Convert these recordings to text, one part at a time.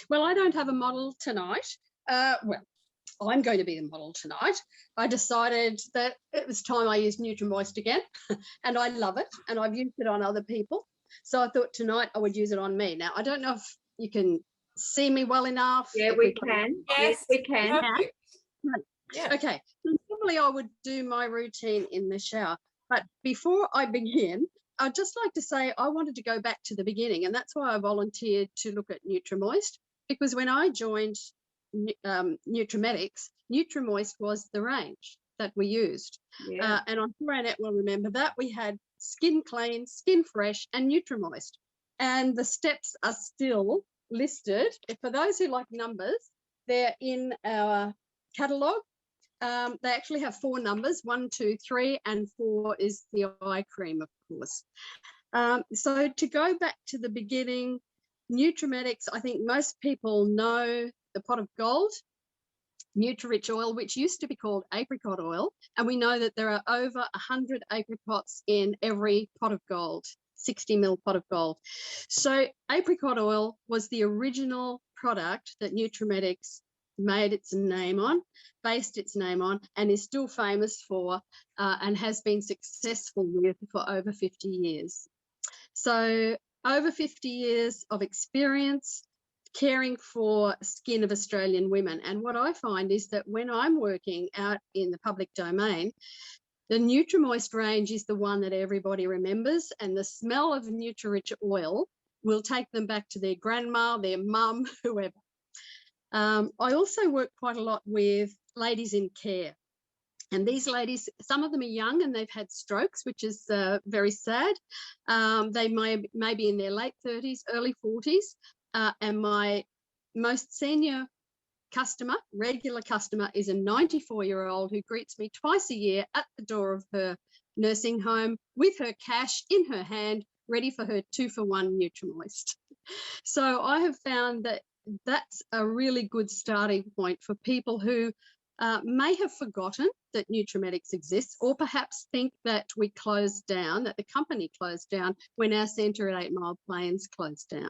Well, I don't have a model tonight. Well, I'm going to be the model tonight. I decided that it was time I used Nutri-moist again, and I love it, and I've used it on other people. So I thought tonight I would use it on me. Now, I don't know if you can see me well enough. Yeah, we can. Yes, we can. Yeah. Okay. Normally I would do my routine in the shower, but before I begin, I'd just like to say I wanted to go back to the beginning, and that's why I volunteered to look at Nutri-moist, because when I joined Nutrimetics, Nutri-moist was the range that we used. Yeah. And I'm sure Annette will remember that. We had Skin Clean, Skin Fresh, and Nutri-moist. And the steps are still listed. For those who like numbers, they're in our catalogue. They actually have 4 numbers, 1, 2, 3, and 4 is the eye cream, of course. So to go back to the beginning, Nutrimetics, I think most people know the pot of gold, Nutri-rich oil, which used to be called apricot oil, and we know that there are over 100 apricots in every pot of gold, 60 ml pot of gold. So apricot oil was the original product that Nutrimetics made its name on, based its name on, and is still famous for and has been successful with for over 50 years. So over 50 years of experience caring for skin of Australian women. And what I find is that when I'm working out in the public domain, the Nutri-moist range is the one that everybody remembers, and the smell of Nutri-rich oil will take them back to their grandma, their mum, whoever. I also work quite a lot with ladies in care. And these ladies, some of them are young and they've had strokes, which is very sad. They may be in their late 30s, early 40s. And my most senior customer, regular customer, is a 94-year-old who greets me twice a year at the door of her nursing home with her cash in her hand, ready for her 2-for-1 Nutri-moist. So I have found that that's a really good starting point for people who may have forgotten that Nutrimetics exists, or perhaps think that we closed down, that the company closed down when our centre at 8 Mile Plains closed down.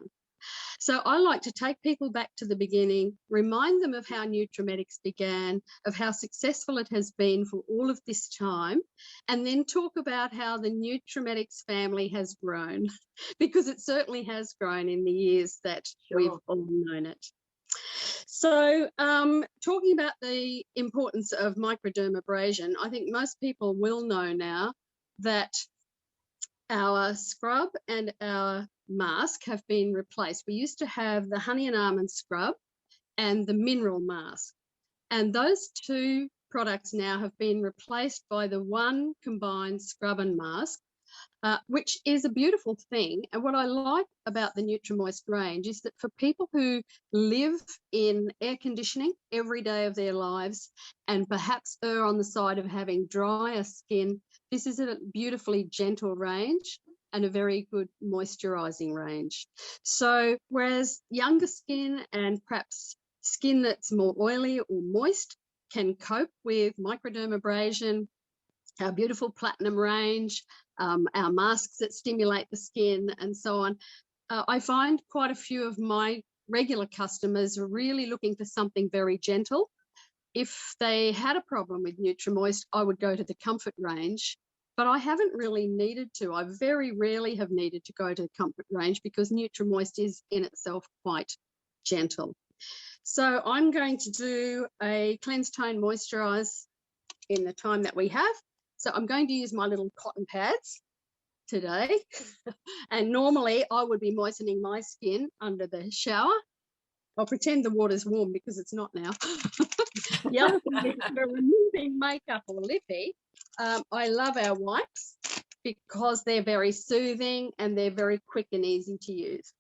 So I like to take people back to the beginning, remind them of how Nutrimetics began, of how successful it has been for all of this time, and then talk about how the Nutrimetics family has grown, because it certainly has grown in the years that we've all known it. So talking about the importance of microdermabrasion, I think most people will know now that our scrub and our mask have been replaced. We used to have the honey and almond scrub and the mineral mask, and those 2 products now have been replaced by the one combined scrub and mask, which is a beautiful thing. And what I like about the Nutri-moist range is that for people who live in air conditioning every day of their lives and perhaps err on the side of having drier skin, this is a beautifully gentle range and a very good moisturising range. So whereas younger skin and perhaps skin that's more oily or moist can cope with microdermabrasion, our beautiful platinum range, our masks that stimulate the skin and so on, I find quite a few of my regular customers are really looking for something very gentle. If they had a problem with Nutri-moist, I would go to the Comfort range, but I haven't really needed to. I very rarely have needed to go to the Comfort range because Nutri-moist is in itself quite gentle. So I'm going to do a Cleanse, Tone, Moisturize in the time that we have. So I'm going to use my little cotton pads today. And normally I would be moistening my skin under the shower. I'll pretend the water's warm because it's not now. The other thing is for removing makeup or lippy, I love our wipes because they're very soothing and they're very quick and easy to use.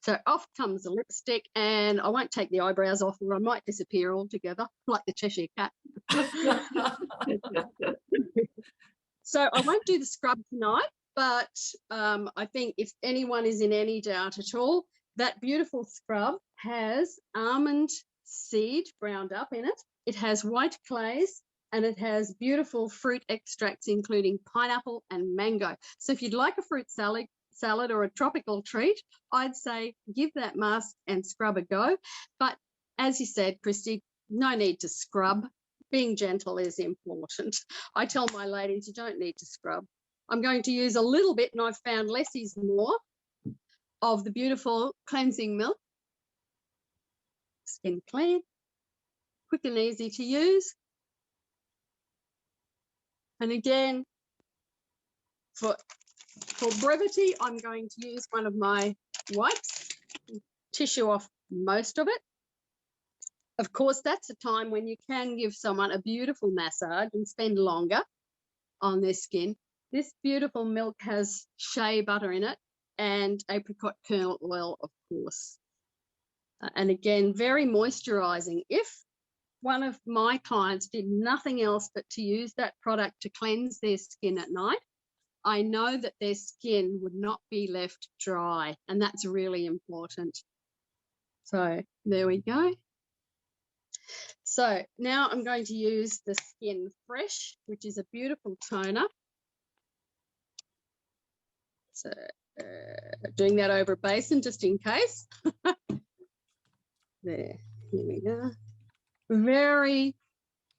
So off comes the lipstick, and I won't take the eyebrows off or I might disappear altogether like the Cheshire Cat. So I won't do the scrub tonight, but I think if anyone is in any doubt at all, that beautiful scrub has almond seed ground up in it. It has white clays and it has beautiful fruit extracts, including pineapple and mango. So if you'd like a fruit salad, salad or a tropical treat, I'd say give that mask and scrub a go. But as you said, Christy, no need to scrub. Being gentle is important. I tell my ladies, you don't need to scrub. I'm going to use a little bit, and I've found less is more, of the beautiful cleansing milk. Skin clean, quick and easy to use. And again, for brevity, I'm going to use one of my wipes, tissue off most of it. Of course, that's a time when you can give someone a beautiful massage and spend longer on their skin. This beautiful milk has shea butter in it and apricot kernel oil, of course. And again, very moisturizing. If one of my clients did nothing else but to use that product to cleanse their skin at night, I know that their skin would not be left dry, and that's really important. So there we go. So now I'm going to use the Skin Fresh, which is a beautiful toner. So doing that over a basin just in case. There, here we go.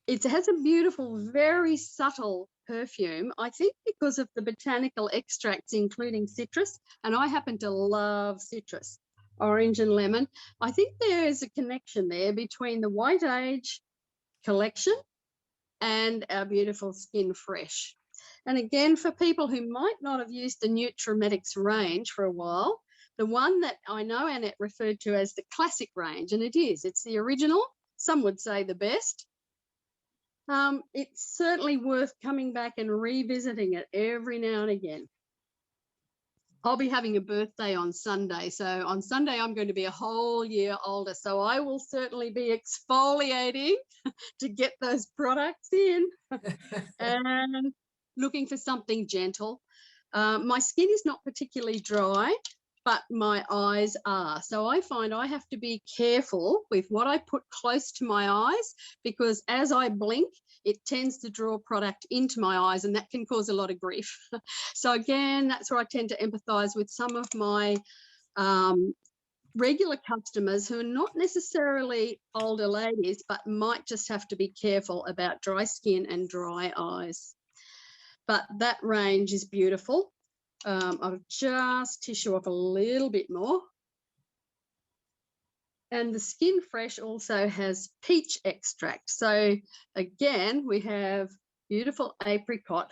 It has a beautiful, very subtle perfume, I think because of the botanical extracts, including citrus, and I happen to love citrus, orange and lemon. I think there is a connection there between the White Age collection and our beautiful Skin Fresh. And again, for people who might not have used the Nutrimetics range for a while, the one that I know Annette referred to as the classic range, and it is, it's the original, some would say the best. It's certainly worth coming back and revisiting it every now and again. I'll be having a birthday on Sunday. So on Sunday, I'm going to be a whole year older. So I will certainly be exfoliating to get those products in and looking for something gentle. My skin is not particularly dry, but my eyes are. So I find I have to be careful with what I put close to my eyes, because as I blink, it tends to draw product into my eyes, and that can cause a lot of grief. So again, that's where I tend to empathize with some of my regular customers who are not necessarily older ladies, but might just have to be careful about dry skin and dry eyes. But that range is beautiful. I'll just tissue off a little bit more. And the Skin Fresh also has peach extract. So again, we have beautiful apricot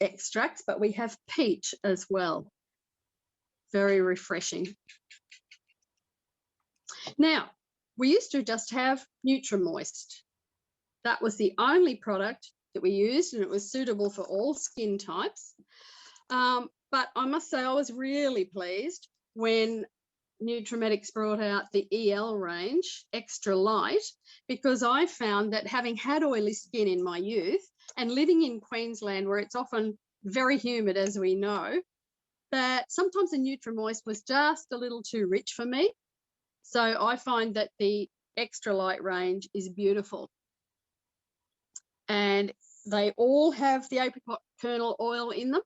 extracts, but we have peach as well. Very refreshing. Now, we used to just have Nutri-moist. That was the only product that we used, and it was suitable for all skin types. But I must say I was really pleased when Nutrimetics brought out the EL range, Extra Light, because I found that having had oily skin in my youth and living in Queensland, where it's often very humid, as we know, that sometimes the Nutri-moist was just a little too rich for me. So I find that the Extra Light range is beautiful. And they all have the apricot kernel oil in them,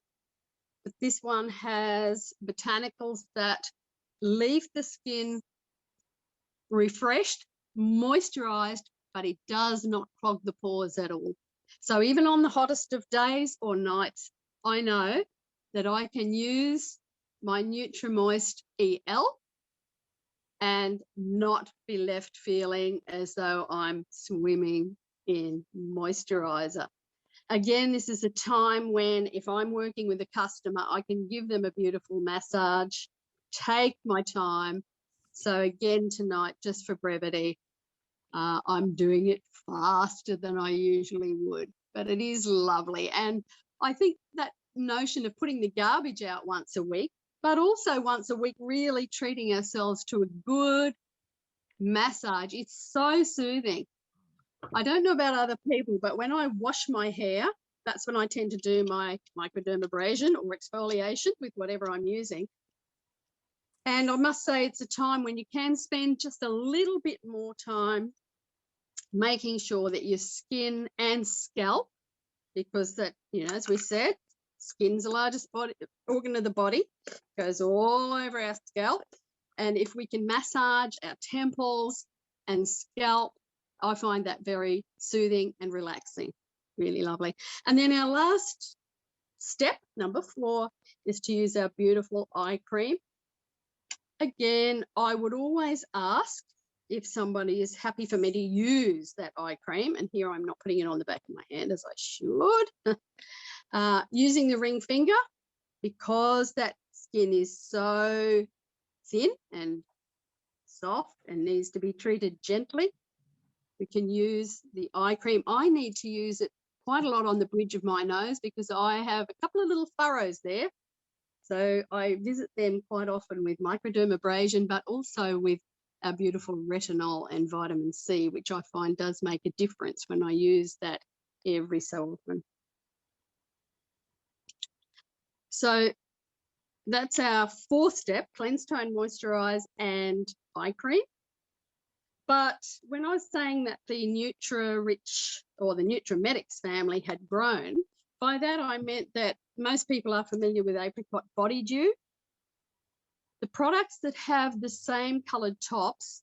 but this one has botanicals that leave the skin refreshed, moisturized, but it does not clog the pores at all. So even on the hottest of days or nights, I know that I can use my Nutri-moist EL and not be left feeling as though I'm swimming in moisturizer. Again, this is a time when if I'm working with a customer, I can give them a beautiful massage, take my time. So again, tonight, just for brevity, I'm doing it faster than I usually would, but it is lovely. And I think that notion of putting the garbage out once a week, but also once a week, really treating ourselves to a good massage, it's so soothing. I don't know about other people, but when I wash my hair, that's when I tend to do my microdermabrasion or exfoliation with whatever I'm using. And I must say it's a time when you can spend just a little bit more time making sure that your skin and scalp, because that, you know, as we said, Skin's the largest organ of the body, goes all over our scalp. And if we can massage our temples and scalp, I find that very soothing and relaxing. Really lovely. And then our last step, number 4, is to use our beautiful eye cream. Again, I would always ask if somebody is happy for me to use that eye cream. And here I'm not putting it on the back of my hand as I should. Using the ring finger, because that skin is so thin and soft and needs to be treated gently. We can use the eye cream. I need to use it quite a lot on the bridge of my nose because I have a couple of little furrows there. So I visit them quite often with microdermabrasion, but also with our beautiful retinol and vitamin C, which I find does make a difference when I use that every so often. So that's our 4th step, cleanse, tone, moisturize, and eye cream. But when I was saying that the Nutri-Rich or the Nutrimetics family had grown, by that I meant that most people are familiar with apricot body dew. The products that have the same coloured tops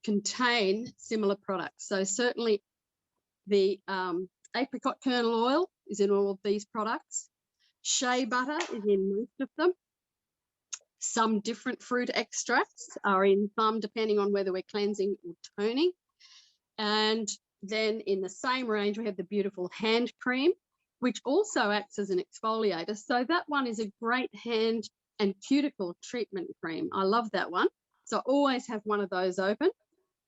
contain similar products. So certainly the apricot kernel oil is in all of these products. Shea butter is in most of them. Some different fruit extracts are in some, depending on whether we're cleansing or toning. And then in the same range, we have the beautiful hand cream, which also acts as an exfoliator. So that one is a great hand and cuticle treatment cream. I love that one. So I always have one of those open.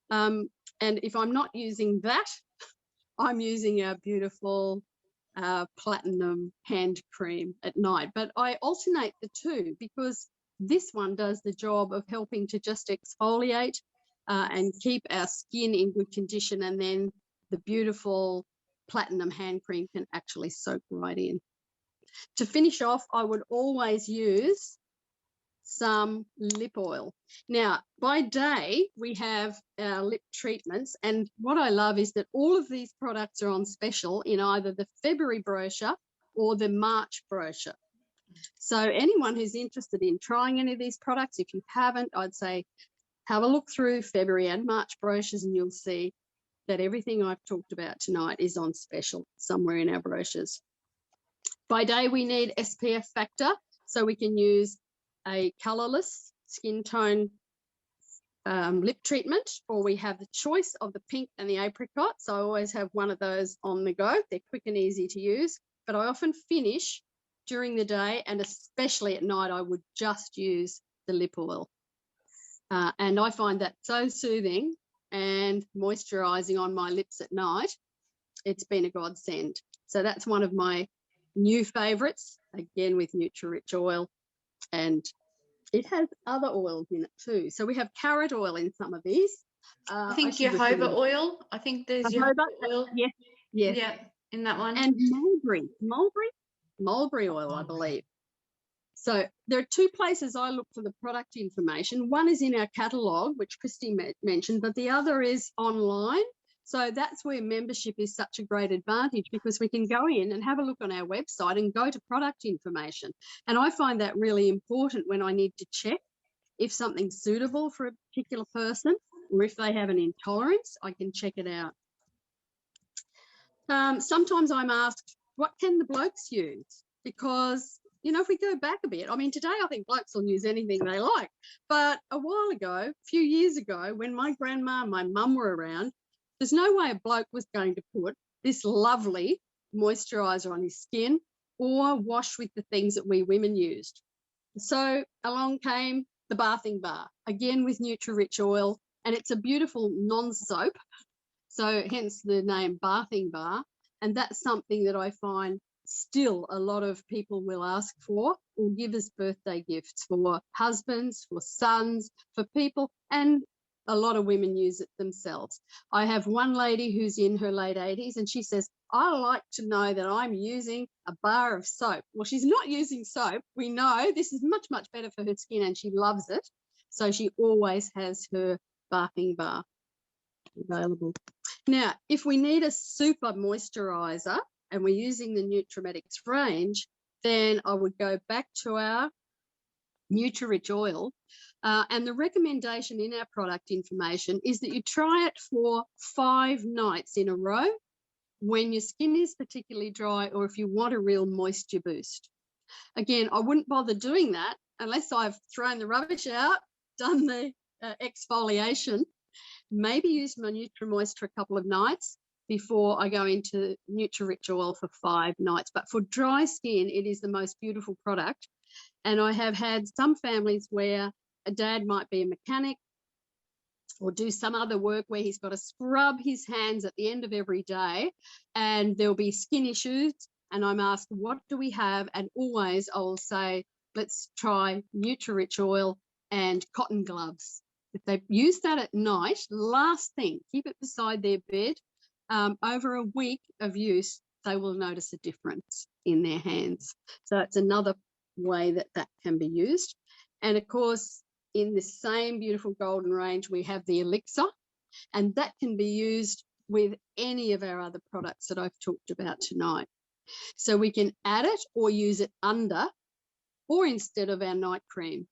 And if I'm not using that, I'm using our beautiful platinum hand cream at night. But I alternate the two because this one does the job of helping to just exfoliate and keep our skin in good condition, and then the beautiful platinum hand cream can actually soak right in. To finish off, I would always use some lip oil. Now, by day, we have our lip treatments, and what I love is that all of these products are on special in either the February brochure or the March brochure. So anyone who's interested in trying any of these products, if you haven't, I'd say have a look through February and March brochures and you'll see that everything I've talked about tonight is on special somewhere in our brochures. By day, we need SPF factor, so we can use a colourless skin tone lip treatment, or we have the choice of the pink and the apricot. So I always have one of those on the go. They're quick and easy to use, but I often finish during the day, and especially at night, I would just use the lip oil. And I find that so soothing and moisturising on my lips at night. It's been a godsend. So that's one of my new favourites, again with Nutri-Rich oil, and it has other oils in it too. So we have carrot oil in some of these. I think jojoba oil. I think there's jojoba oil. Yes, yes. Yeah, in that one. And mulberry oil, I believe. So there are 2 places I look for the product information. One is in our catalogue, which Christy mentioned, but the other is online. So that's where membership is such a great advantage, because we can go in and have a look on our website and go to product information. And I find that really important when I need to check if something's suitable for a particular person, or if they have an intolerance, I can check it out. Sometimes I'm asked, what can the blokes use? Because, you know, if we go back a bit, I mean, today I think blokes will use anything they like. But a while ago, a few years ago, when my grandma and my mum were around, there's no way a bloke was going to put this lovely moisturiser on his skin or wash with the things that we women used. So along came the bathing bar, again with Nutri-Rich oil, and it's a beautiful non-soap, so hence the name bathing bar. And that's something that I find still a lot of people will ask for or give as birthday gifts for husbands, for sons, for people, and a lot of women use it themselves. I have one lady who's in her late 80s, and she says, I like to know that I'm using a bar of soap. Well, she's not using soap. We know this is much, much better for her skin, and she loves it. So she always has her bathing bar available. Now, if we need a super moisturiser and we're using the Nutrimetics range, then I would go back to our Nutri-rich oil. And the recommendation in our product information is that you try it for 5 nights in a row when your skin is particularly dry or if you want a real moisture boost. Again, I wouldn't bother doing that unless I've thrown the rubbish out, done the exfoliation, maybe use my Nutri-moist for a couple of nights before I go into Nutri-rich oil for 5 nights. But for dry skin, it is the most beautiful product. And I have had some families where a dad might be a mechanic or do some other work where he's got to scrub his hands at the end of every day, and there'll be skin issues. And I'm asked, what do we have? And always I'll say, let's try Nutri-rich oil and cotton gloves. If they use that at night, last thing, keep it beside their bed. Over a week of use, they will notice a difference in their hands. So it's another way that that can be used. And of course, in the same beautiful golden range, we have the Elixir, and that can be used with any of our other products that I've talked about tonight. So we can add it or use it under or instead of our night cream.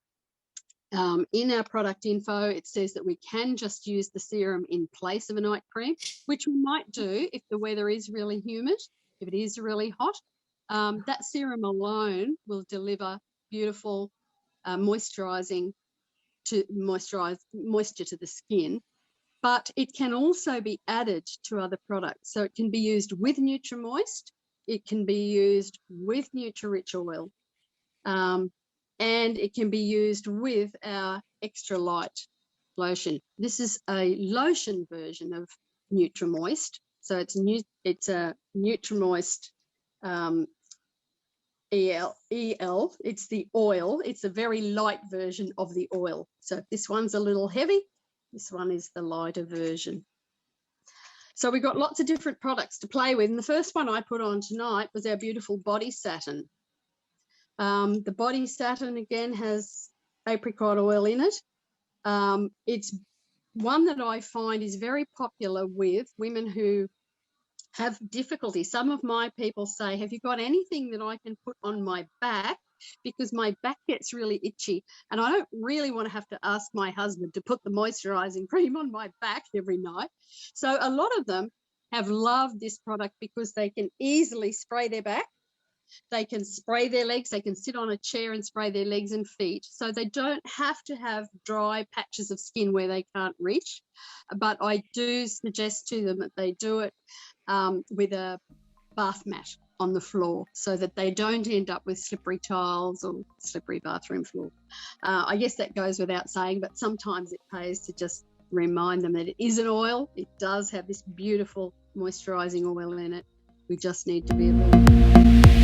In our product info, it says that we can just use the serum in place of a night cream, which we might do if the weather is really humid, if it is really hot. That serum alone will deliver beautiful moisture to the skin, but it can also be added to other products. So it can be used with Nutri-moist, it can be used with Nutri-rich oil, and it can be used with our extra light lotion. This is a lotion version of Nutri-moist. So it's a Nutri-moist EL. It's the oil. It's a very light version of the oil. So this one's a little heavy. This one is the lighter version. So we've got lots of different products to play with. And the first one I put on tonight was our beautiful body Satin. The body Satin, again, has apricot oil in it. It's one that I find is very popular with women who have difficulty. Some of my people say, have you got anything that I can put on my back? Because my back gets really itchy and I don't really want to have to ask my husband to put the moisturizing cream on my back every night. So a lot of them have loved this product because they can easily spray their back. They can spray their legs. They can sit on a chair and spray their legs and feet. So they don't have to have dry patches of skin where they can't reach. But I do suggest to them that they do it with a bath mat on the floor so that they don't end up with slippery tiles or slippery bathroom floor. I guess that goes without saying, but sometimes it pays to just remind them that it is an oil. It does have this beautiful moisturizing oil in it. We just need to be aware.